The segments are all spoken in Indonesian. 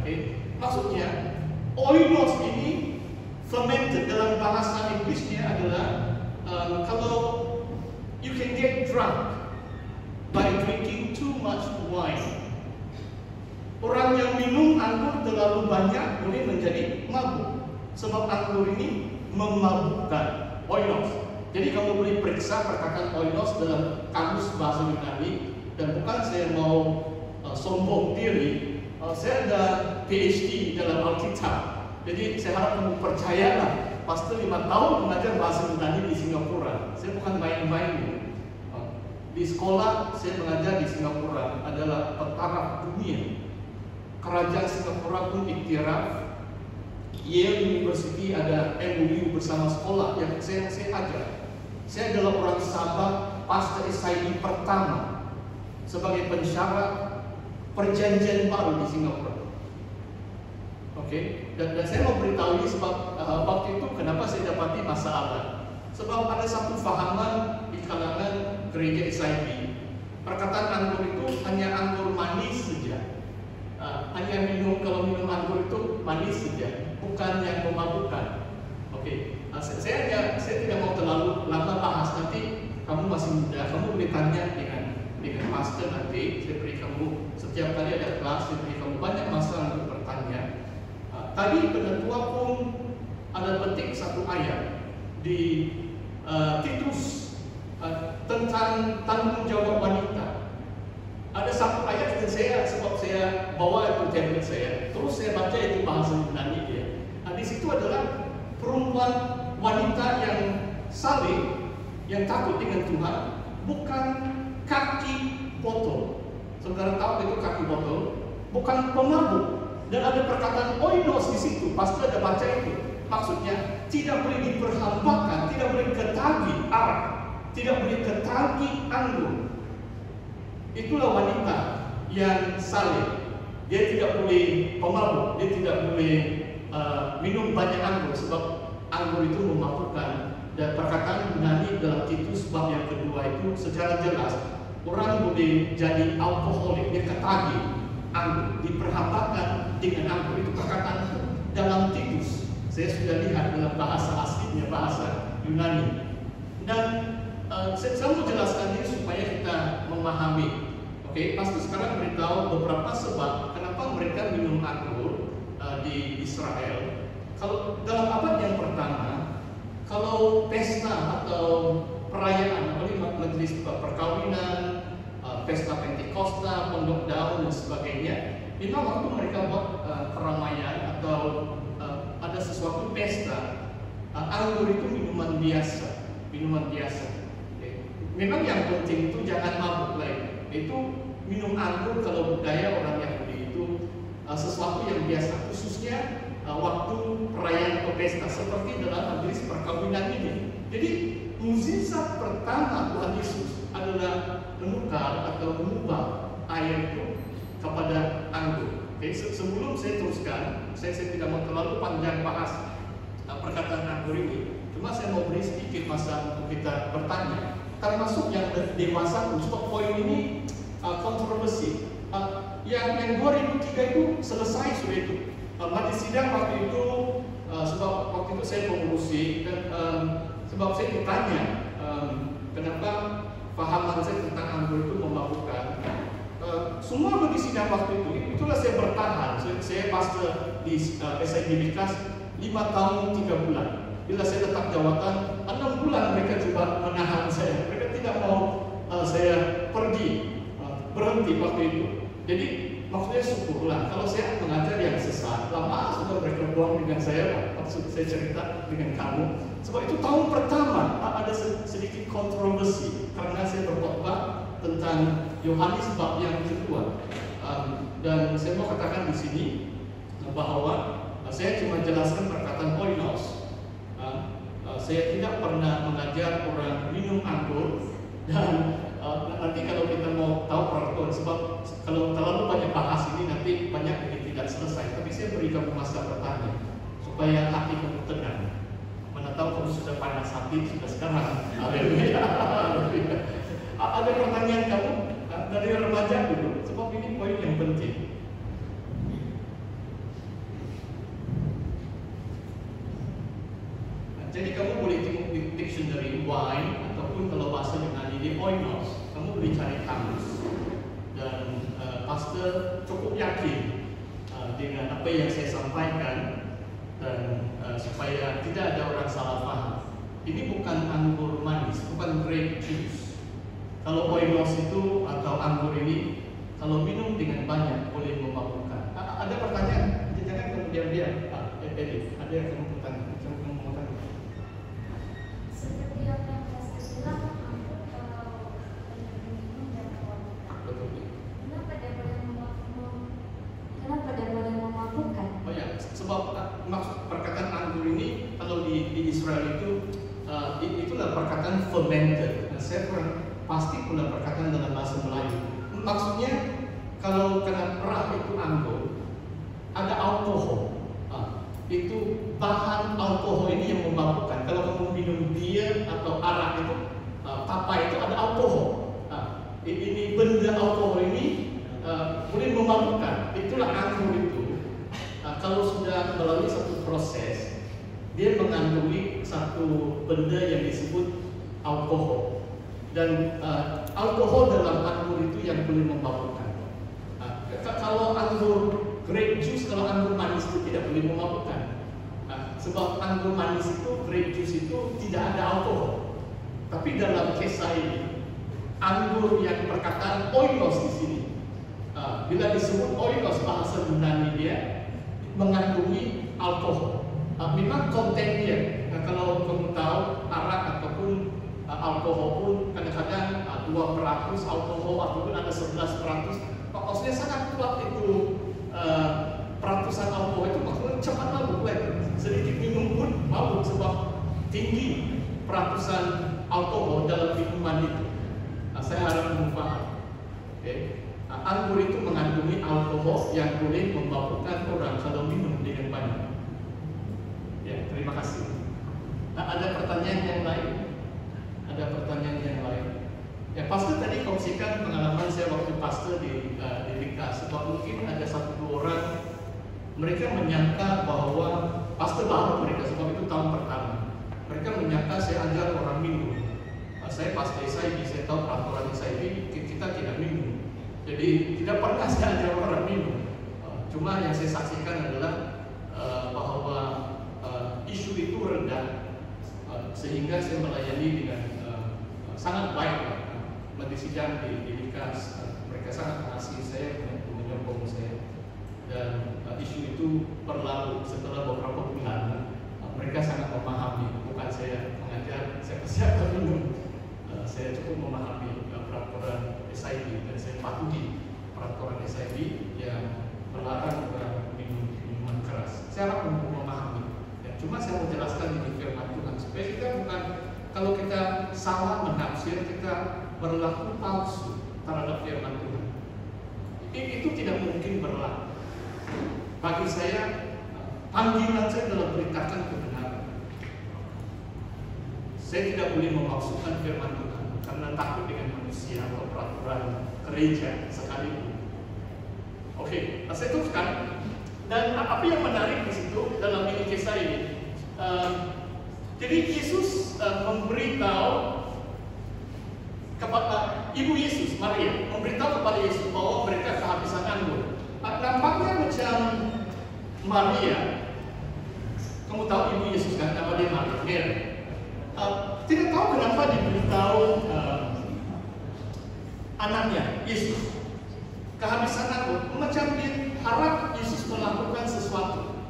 Okay? Maksudnya, oinos ini fermented dalam bahasa Inggrisnya adalah kalau you can get drunk by drinking too much wine. Orang yang minum anggur terlalu banyak boleh menjadi mabuk. Sebab anggur ini memabukkan. Oinos. Jadi kamu boleh periksa perkataan oinos dalam kamus bahasa Yunani. Dan bukan saya mau sombong diri, saya ada PhD dalam Alkitab. Jadi saya harap kamu percayalah. Pastor 5 tahun mengajar bahasa Yunani di Singapura. Saya bukan main-main. Di sekolah saya mengajar di Singapura adalah petaraf dunia. Kerajaan Singapura pun iktiraf. Yale University ada MOU bersama sekolah yang saya ajar. Saya adalah orang Sabah pastor SID pertama sebagai pensyarat perjanjian baru di Singapura. Oke, dan saya mau beritahu ini sebab waktu itu kenapa saya dapati masalah. Sebab ada satu fahaman di kalangan gereja SID, perkataan anggur itu hanya anggur manis saja. Hanya kalau minum anggur itu manis saja, bukan yang memabukkan. Oke, saya tidak mau terlalu lama bahas, nanti kamu masih muda, kamu boleh tanya dengan pastor nanti. Saya beri kamu setiap kali ada kelas, saya beri kamu banyak masa untuk bertanya. Tadi penetua pun ada petik satu ayat di Titus tentang tanggung jawab wanita. Ada satu ayat yang sebab saya bawa itu tablet saya, terus saya baca itu bahasa Yunani dia. Di situ adalah perempuan wanita yang saleh, yang takut dengan Tuhan, bukan kaki botol. Saudara tahu itu kaki botol, bukan pemabuk. Dan ada perkataan oinos di situ, pasti ada baca itu. Maksudnya tidak boleh diperhambakan, tidak boleh ketagih arak, tidak boleh ketagih anggur. Itulah wanita yang saleh. Dia tidak boleh pemabuk, dia tidak boleh minum banyak anggur sebab anggur itu memabukkan. Dan perkataan Yunani dalam Titus bab yang kedua itu secara jelas orang boleh jadi alkoholik, dia ketagih anggur, diperhambakan dengan anggur. Itu perkataan itu dalam Titus. Saya sudah lihat dalam bahasa aslinya, bahasa Yunani. Dan saya mau jelaskan ini supaya kita memahami. Oke, pasti sekarang beritahu beberapa sebab kenapa mereka minum anggur di Israel. Kalau dalam abad yang pertama, kalau pesta atau perayaan, apalagi majelis perkawinan, pesta Pentakosta, pondok daun dan sebagainya, memang waktu mereka buat keramaian atau ada sesuatu pesta, anggur itu minuman biasa, Okay. Memang yang penting itu jangan mabuk lagi. Itu minum anggur kalau budaya orang Yahudi itu sesuatu yang biasa, khususnya waktu perayaan atau pesta seperti dalam majelis perkawinan ini. Jadi mukjizat pertama Tuhan Yesus adalah menukar atau mengubah air itu kepada anggur. Okay. Sebelum saya teruskan, saya tidak mau terlalu panjang bahas perkataan anggur ini. Cuma saya mau beri sedikit masa untuk kita bertanya, termasuk yang dewasa pun. Sebab poin ini kontroversi. Yang 2003 itu selesai sudah itu. Majelis sidang waktu itu, sebab waktu itu saya pengurusi dan sebab saya ditanya kenapa pahaman saya tentang anggur itu memabukkan. Semua majelis sidang waktu itu, itulah saya bertahan. Saya pastor di SID Bikas 5 tahun 3 bulan. Bila saya letak jawatan, 6 bulan mereka coba menahan saya. Mereka tidak mau saya pergi, berhenti waktu itu. Jadi maksudnya syukurlah. Kalau saya mengajar yang sesat, lama sudah mereka buang dengan saya. Maksud saya cerita dengan kamu. Sebab itu tahun pertama ada sedikit kontroversi karena saya berkhotbah tentang Yohanes bab yang kedua. Dan saya mau katakan di sini bahwa saya cuma jelaskan perkataan oinos. Saya tidak pernah mengajar orang minum anggur dan nanti kalau kita mau tahu peraturan, sebab kalau terlalu banyak bahas ini nanti banyak yang tidak selesai. Tapi saya beri kamu masa bertanya supaya hati kamu tenang. Mana tahu kamu sudah panas hati sudah sekarang. Haleluya. Ada pertanyaan kamu dari remaja dulu, sebab ini poin yang penting. Jadi kamu boleh tengok di dictionary wine ataupun kalau bahasa Yunani di oinos, kamu boleh cari kamus. Dan pastor cukup yakin dengan apa yang saya sampaikan dan supaya tidak ada orang salah paham. Ini bukan anggur manis, bukan grape juice. Kalau oinos itu atau anggur ini, kalau minum dengan banyak boleh memabukkan. Ada pertanyaan? Jangan kemudian diam. Edi, ada yang kamu bertanya? Seperti apa yang Pastor bilang, anggur kalau minum dan wanita. Betul. Kenapa dia boleh memabukkan? Oh ya, sebab maksud perkataan anggur ini kalau di Israel itu itulah perkataan fermented. Nah, saya kurang pasti pula perkataan dalam bahasa Melayu. Maksudnya kalau kena perah itu anggur, ada alkohol. Itu bahan alkohol ini yang memabukkan. Kalau kamu minum bir atau arak itu, papa itu ada alkohol. Ini benda alkohol ini boleh memabukkan. Itulah anggur itu. Kalau sudah melalui satu proses, dia mengandungi satu benda yang disebut alkohol. Dan alkohol dalam anggur itu yang boleh memabukkan. Kalau anggur grape juice, kalau anggur manis itu tidak boleh memabukkan. Sebab anggur manis itu, grape juice itu tidak ada alkohol. Tapi dalam kisah ini, anggur yang perkataan oinos di sini, bila disebut oinos bahasa Yunani dia mengandungi alkohol. Memang kontennya. Kalau kamu tahu arak ataupun alkohol pun kadang-kadang 2% alkohol ataupun ada 11%. Maksudnya sangat kuat itu peratusan alkohol itu, maksudnya cepat mabuk lagi. Sedikit minum pun mabuk sebab tinggi peratusan alkohol dalam minuman itu. Saya harap kamu paham. Okay. Anggur itu mengandungi alkohol yang boleh memabukkan orang kalau minum dengan banyak. Ya, terima kasih. Ada pertanyaan yang lain? Ada pertanyaan yang lain? Ya, pastor tadi kongsikan pengalaman saya waktu pastor di Likas. Sebab mungkin ada 1-2 orang mereka menyangka bahwa pastor baru mereka, sebab itu tahun pertama. Mereka menyangka saya ajar orang minum. Saya pas SIB, saya tahu peraturan SIB kita tidak minum. Jadi tidak pernah saya ajar orang minum. Cuma yang saya saksikan adalah bahwa isu itu rendah, sehingga saya melayani dengan sangat baik. Di sidang di Likas, mereka sangat mengasihi saya, menyokong saya, dan isu itu berlalu setelah beberapa bulan. Mereka sangat memahami, bukan saya mengajar, saya persiapkan minum. Saya cukup memahami peraturan SIB dan saya patuhi peraturan SIB yang melarang orang minum minuman keras. Saya harap memahami. Ya, cuma saya mau jelaskan di firman Tuhan supaya kita bukan, kalau kita salah menafsir, kita berlaku palsu terhadap firman Tuhan. Itu tidak mungkin berlaku. Bagi saya, panggilan saya adalah beritakan kebenaran. Saya tidak boleh memalsukan firman Tuhan karena takut dengan manusia atau peraturan gereja sekalipun. Oke, saya teruskan. Dan apa yang menarik di situ dalam ini kisah ini, jadi Yesus memberitahu kepada Ibu Yesus, Maria, memberitahu kepada Yesus bahwa mereka kehabisan anggur. Nampaknya macam Maria, kamu tahu Ibu Yesus kan, nama dia Maria. Tidak tahu kenapa diberitahu anaknya Yesus kehabisan anggur, macam dia harap Yesus melakukan sesuatu.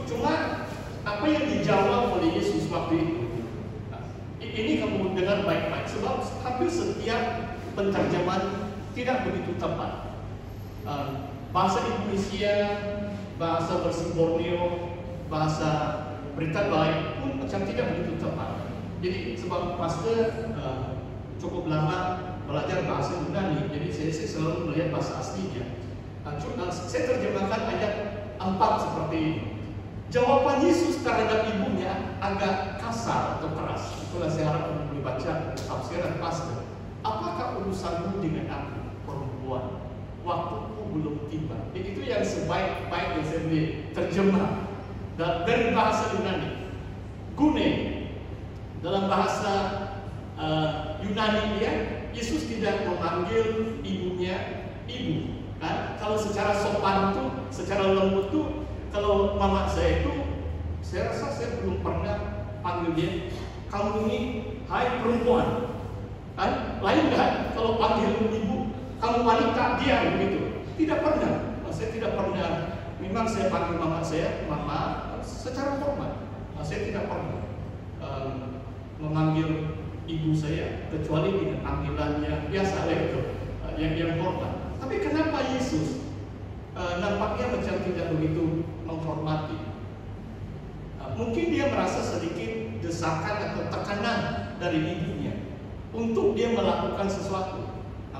Cuma apa yang dijawab oleh Yesus waktu itu, ini kamu dengar baik-baik, sebab hampir setiap penterjemahan tidak begitu tepat. Bahasa Indonesia, bahasa bersih Borneo, bahasa berita baik pun macam tidak begitu tepat. Jadi sebab pastor cukup lama belajar bahasa Yunani, jadi saya selalu melihat bahasa aslinya. Saya terjemahkan ayat 4 seperti ini. Jawaban Yesus terhadap ibunya agak kasar atau keras. Itulah saya harap kamu boleh baca tafsiran pastor. Apakah urusanmu dengan aku, perempuan? Waktuku belum tiba. Itu yang sebaik-baik yang saya boleh terjemah. Dari bahasa Yunani, gune dalam bahasa Yunani dia, Yesus tidak memanggil ibunya ibu, kan? Kalau secara sopan tuh, secara lembut tuh, kalau mama saya itu, saya rasa saya belum pernah panggil dia, kamu ini, hai perempuan, kan? Lain kan? Kalau panggil ibu, kamu wanita, dia begitu. Tidak pernah. Saya tidak pernah. Memang saya panggil mama saya, mama, secara formal. Saya tidak pernah memanggil ibu saya kecuali dengan panggilannya biasa itu, yang formal. Tapi kenapa Yesus nampaknya macam tidak begitu menghormati? Mungkin dia merasa sedikit desakan atau tekanan dari ibunya untuk dia melakukan sesuatu.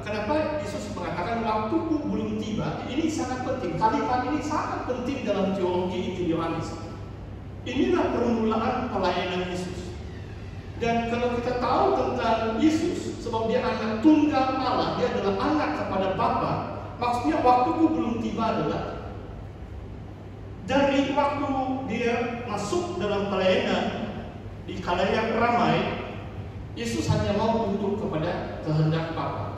Kenapa Yesus mengatakan waktuku belum tiba? Ini sangat penting. Kalimat ini sangat penting dalam teologi Injil Yohanes. Inilah permulaan pelayanan Yesus. Dan kalau kita tahu tentang Yesus, sebab dia anak tunggal Allah, dia adalah anak kepada Bapa. Maksudnya waktuku belum tiba adalah dari waktu dia masuk dalam pelayanan di khalayak ramai, Yesus hanya mau tunduk kepada kehendak Bapa.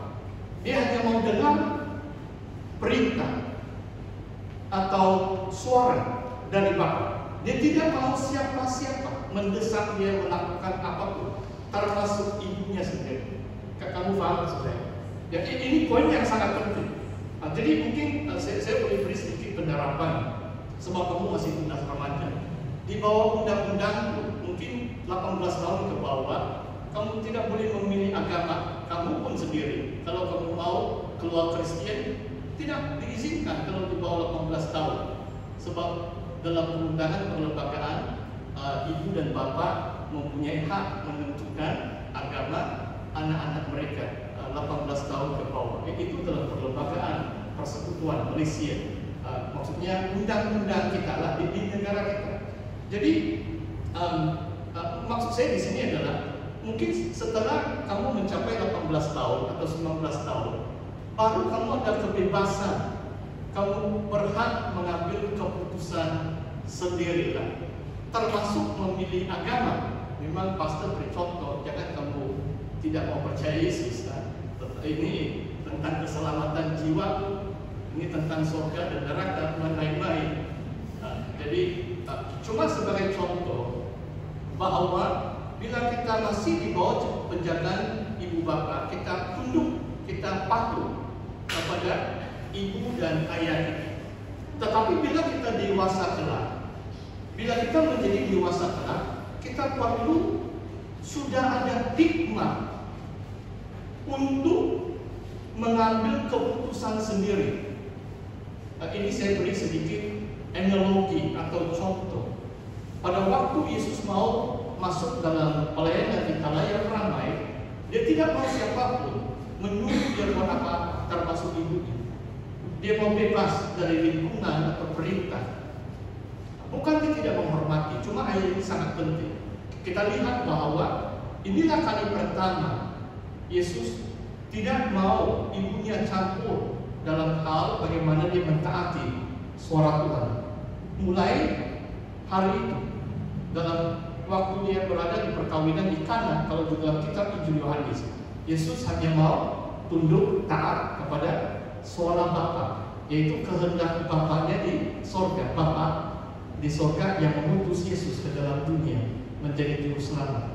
Dia hanya mau dengar perintah atau suara dari Bapa. Dia tidak mau siapa-siapa mendesak dia melakukan apapun, termasuk ibunya sendiri. Kamu paham sebenarnya? Ya, ini poin yang sangat penting. Jadi mungkin saya boleh beri sedikit penerapan, sebab kamu masih tunas remaja. Di bawah undang-undang mungkin 18 tahun ke bawah, kamu tidak boleh memilih agama kamu pun sendiri. Kalau kamu mau keluar Kristen, tidak diizinkan kalau di bawah 18 tahun. Sebab dalam perundangan perlembagaan, ibu dan bapak mempunyai hak menentukan agama anak-anak mereka 18 tahun ke bawah. Itu dalam perlembagaan persekutuan Malaysia. Maksudnya undang-undang kita lah di negara kita. Jadi maksud saya di sini adalah mungkin setelah kamu mencapai 18 tahun atau 19 tahun, baru kamu ada kebebasan. Kamu berhak mengambil keputusan sendirilah, termasuk memilih agama. Memang pastor beri contoh, jangan kamu tidak mau percaya Yesus. Ini tentang keselamatan jiwa, ini tentang surga dan neraka dan lain-lain. Jadi cuma sebagai contoh bahwa bila kita masih di bawah penjagaan ibu bapa, kita tunduk, kita patuh kepada ibu dan ayah kita. Tetapi bila kita dewasa kelak, bila kita menjadi dewasa kelak, kita perlu sudah ada hikmah untuk mengambil keputusan sendiri. Ini saya beri sedikit analogi atau contoh. Pada waktu Yesus mau masuk dalam pelayanan di khalayak ramai, dia tidak mau siapapun menyuruh dia buat apa, termasuk ibunya. Dia mau bebas dari lingkungan atau perintah. Bukan dia tidak menghormati, cuma ayat ini sangat penting. Kita lihat bahwa inilah kali pertama Yesus tidak mau ibunya campur dalam hal bagaimana dia mentaati suara Tuhan. Mulai hari itu, dalam waktu dia berada di perkawinan di Kana, kalau di dalam kitab Injil Yohanes, Yesus hanya mau tunduk taat kepada suara Bapa, yaitu kehendak Bapanya di sorga. Bapa di sorga yang mengutus Yesus ke dalam dunia menjadi juru selamat.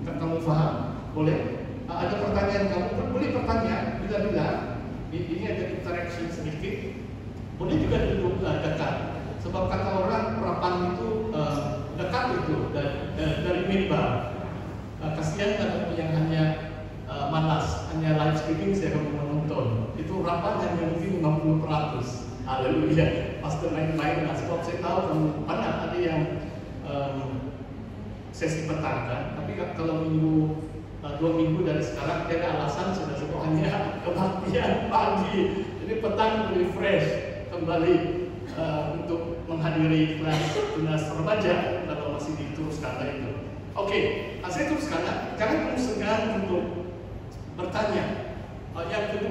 Kamu paham? Boleh? Ada pertanyaan kamu? Boleh bertanya bila-bila. Ini ada interaksi sedikit. Boleh juga duduk dekat. Sebab kata orang perapan itu dekat itu dari mimbar. Kasihan kalau yang hanya malas, hanya live streaming saya akan menonton. Itu rapat hanya mungkin 50%. Haleluya. Pastor main-main. Sebab saya tahu kamu pernah ada yang sesi petang kan. Tapi kalau minggu 2 minggu dari sekarang tidak ada alasan, sudah semuanya kebaktian pagi. Jadi petang lebih fresh kembali untuk menghadiri kelas remaja kalau masih diteruskan itu. Oke, saya teruskan. Jangan kamu segan untuk bertanya. Yang kedua.